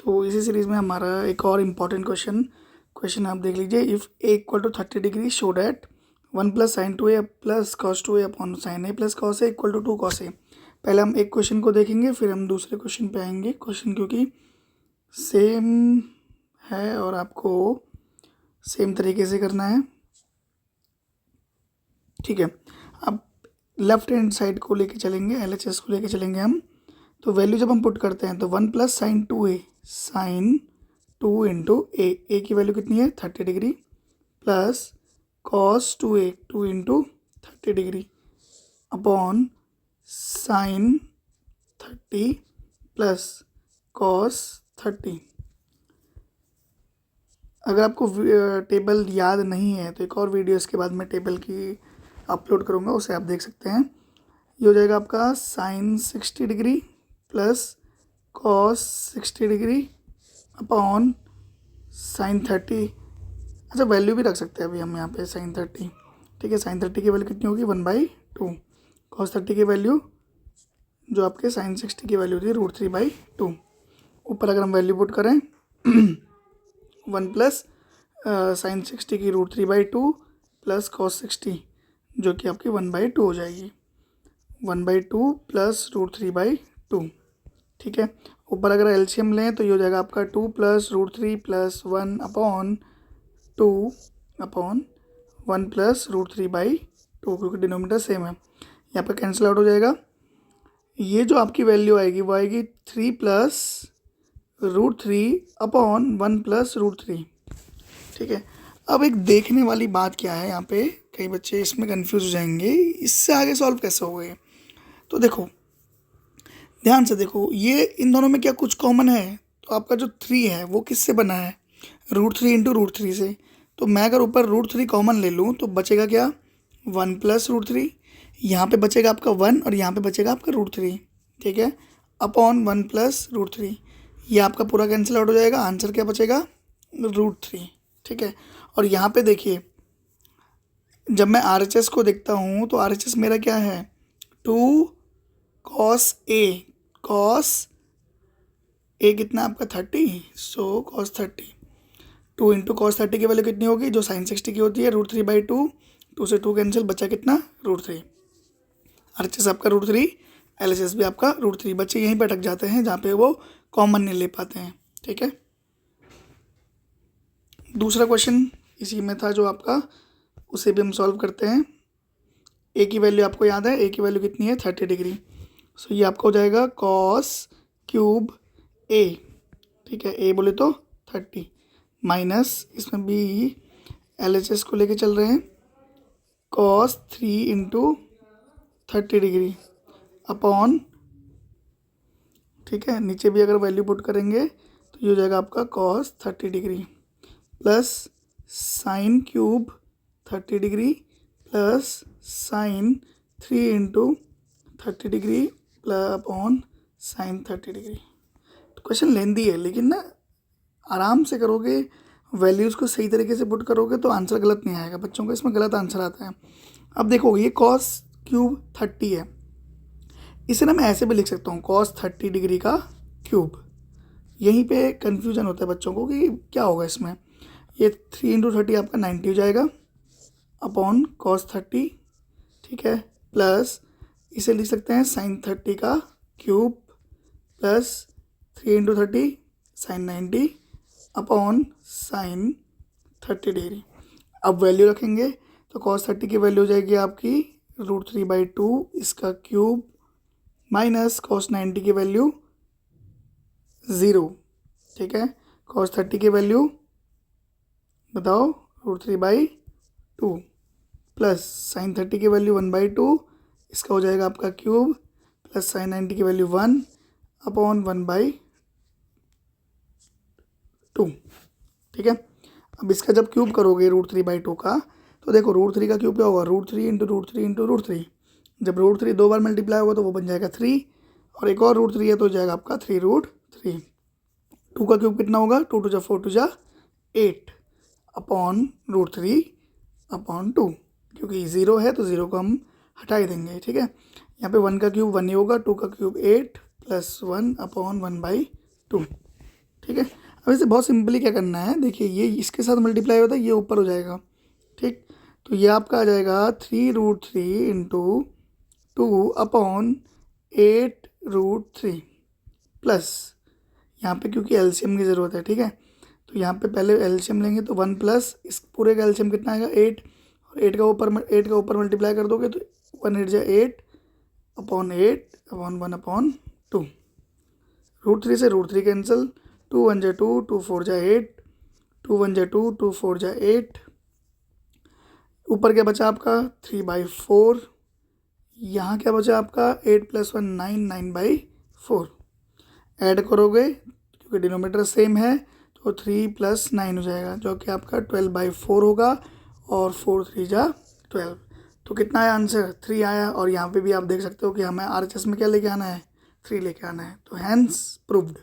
तो इसी सीरीज़ में हमारा एक और इम्पॉर्टेंट क्वेश्चन आप देख लीजिए। If A equal to 30 degree show that 1 plus sine 2 A plus cos 2 A upon sine A plus cos A equal to 2 cos A. पहले हम एक क्वेश्चन को देखेंगे, फिर हम दूसरे क्वेश्चन पे आएंगे। क्वेश्चन क्योंकि सेम है और आपको सेम तरीके से करना है, ठीक है। अब लेफ्ट हैंड साइड को लेके चलेंगे, LHS को लेके चलेंगे हम। तो वैल्यू जब हम पुट करते हैं तो 1 प्लस साइन 2 ए साइन 2 इंटू ए की वैल्यू कितनी है 30 degree plus cos 2a 2 into 30 degree upon sine 30 plus cos 30। अगर आपको टेबल याद नहीं है तो एक और वीडियो इसके बाद में टेबल की अपलोड करूँगा, उसे आप देख सकते हैं। ये हो जाएगा आपका sine 60 degree plus cos 60 degree upon sine 30। अच्छा, वैल्यू भी रख सकते हैं अभी हम यहाँ पे साइन 30, ठीक है। साइन 30 की वैल्यू कितनी होगी 1/2। कॉस 30 की वैल्यू जो आपके साइन 60 की वैल्यू थी √3/2। ऊपर अगर हम वैल्यू पुट करें 1 प्लस साइन 60 की √3/2 प्लस कॉस 60 जो कि आपकी 1/2 हो जाएगी। 1/2 प्लस √3/2, ठीक है। ऊपर अगर एलसीएम लें तो ये हो जाएगा आपका 2 plus √3 plus 1 upon 2 upon 1 plus √3/2, क्योंकि डिनोमिनेटर सेम है। यहाँ पर कैंसिल आउट हो जाएगा। ये जो आपकी वैल्यू आएगी वो आएगी 3 प्लस √3 अपॉन 1 प्लस √3, ठीक है। अब एक देखने वाली बात क्या है, यहाँ पे कई बच्चे इसमें कंफ्यूज हो जाएंगे, इससे आगे सॉल्व कैसे हो गए। तो देखो, ध्यान से देखो, ये इन दोनों में क्या कुछ कॉमन है। तो आपका जो 3 है वो किससे बना है √3 इंटू √3 से। तो मैं अगर ऊपर √3 कॉमन ले लूँ तो बचेगा क्या 1 प्लस √3। यहाँ पे बचेगा आपका 1 और यहाँ पे बचेगा आपका √3, ठीक है, अपॉन 1 प्लस √3। ये आपका पूरा कैंसिल आउट हो जाएगा। आंसर क्या बचेगा √3, ठीक है। और यहाँ पे देखिए, जब मैं RHS को देखता हूँ तो RHS मेरा क्या है 2 कॉस ए कितना आपका 30, सो कॉस 30। 2 इंटू कॉस 30 की वैल्यू कितनी होगी जो साइन 60 की होती है √3/2। 2 से 2 कैंसिल, बचा कितना √3। RHS आपका √3, LHS भी आपका √3। बच्चे यहीं पर अटक जाते हैं जहाँ पे वो कॉमन नहीं ले पाते हैं, ठीक है। दूसरा क्वेश्चन इसी में था जो आपका, उसे भी हम सॉल्व करते हैं। ए की वैल्यू आपको याद है, ए की वैल्यू कितनी है 30 डिग्री। सो ये आपका हो जाएगा कॉस क्यूब ए, ठीक है। ए बोले तो 30 माइनस, इसमें भी LHS को लेके चल रहे हैं, कॉस 3 इंटू 30 डिग्री अपॉन, ठीक है, नीचे भी अगर वैल्यू पुट करेंगे तो ये हो जाएगा आपका cos 30 degree plus sine cube 30 degree plus sign 3 into 30 degree upon sine 30 degree. तो क्वेश्चन लेंदी है, लेकिन ना आराम से करोगे, वैल्यूज़ को सही तरीके से पुट करोगे तो आंसर गलत नहीं आएगा। बच्चों को इसमें गलत आंसर आता है। अब देखो, ये कॉस क्यूब 30 है, इसे ना मैं ऐसे भी लिख सकता हूँ कॉस 30 डिग्री का क्यूब। यहीं पे कन्फ्यूजन होता है बच्चों को कि क्या होगा इसमें। ये 3 इंटू 30 आपका 90 हो जाएगा अपॉन कॉस 30, ठीक है, प्लस इसे लिख सकते हैं साइन 30 का cube plus 3 into 30 sine 90 upon sine 30 degree. अब वैल्यू रखेंगे तो कॉस 30 की वैल्यू हो जाएगी आपकी √3/2 इसका क्यूब माइनस कॉस 90 की वैल्यू 0, ठीक है। कॉस 30 की वैल्यू बताओ √3/2 प्लस साइन 30 की वैल्यू 1/2, इसका हो जाएगा आपका क्यूब प्लस साइन 90 की वैल्यू 1 अपॉन 1/2, ठीक है। अब इसका जब क्यूब करोगे √3/2 का, तो देखो √3 का क्यूब क्या होगा √3 इंटू √3 इंटू √3। जब √3 दो बार मल्टीप्लाई होगा तो वो बन जाएगा 3, और एक और √3 है तो हो जाएगा आपका 3√3। 2 का क्यूब कितना होगा 2 2 4 2 8 अपॉन √3 अपॉन 2, क्योंकि 0 है तो 0 को हम हटा ही देंगे, ठीक है। यहाँ पे 1 का क्यूब 1 ही होगा, 2 का क्यूब 8 प्लस 1 अपॉन 1/2। ठीक है। अब इसे बहुत सिंपली क्या करना है, देखिए ये इसके साथ मल्टीप्लाई होता है, ये ऊपर हो जाएगा, ठीक। तो ये आपका आ जाएगा 3√3 इंटू 2/8√3 प्लस यहाँ पे क्योंकि एलसीएम की ज़रूरत है, ठीक है। तो यहाँ पे पहले एलसीएम लेंगे तो 1 प्लस इस पूरे का एलसीएम कितना आएगा 8, और 8 का ऊपर मल्टीप्लाई कर दोगे तो 1 8 जा 8/8/1/2। √3 से √3 कैंसिल, 2 1 जा 2, 2 4 जा 8, 2 1 जा 2, 2 4 जा 8। ऊपर क्या बचा आपका 3/4। यहाँ क्या बचा आपका 8 + 1 9, 9/4। ऐड करोगे क्योंकि डिनोमीटर सेम है तो 3 + 9 हो जाएगा, जो कि आपका 12/4 होगा, और 4 3 जा 12। तो कितना आया आंसर 3 आया। और यहाँ पे भी आप देख सकते हो कि हमें RHS में क्या लेके आना है 3 लेके आना है। तो हैंस प्रूव्ड।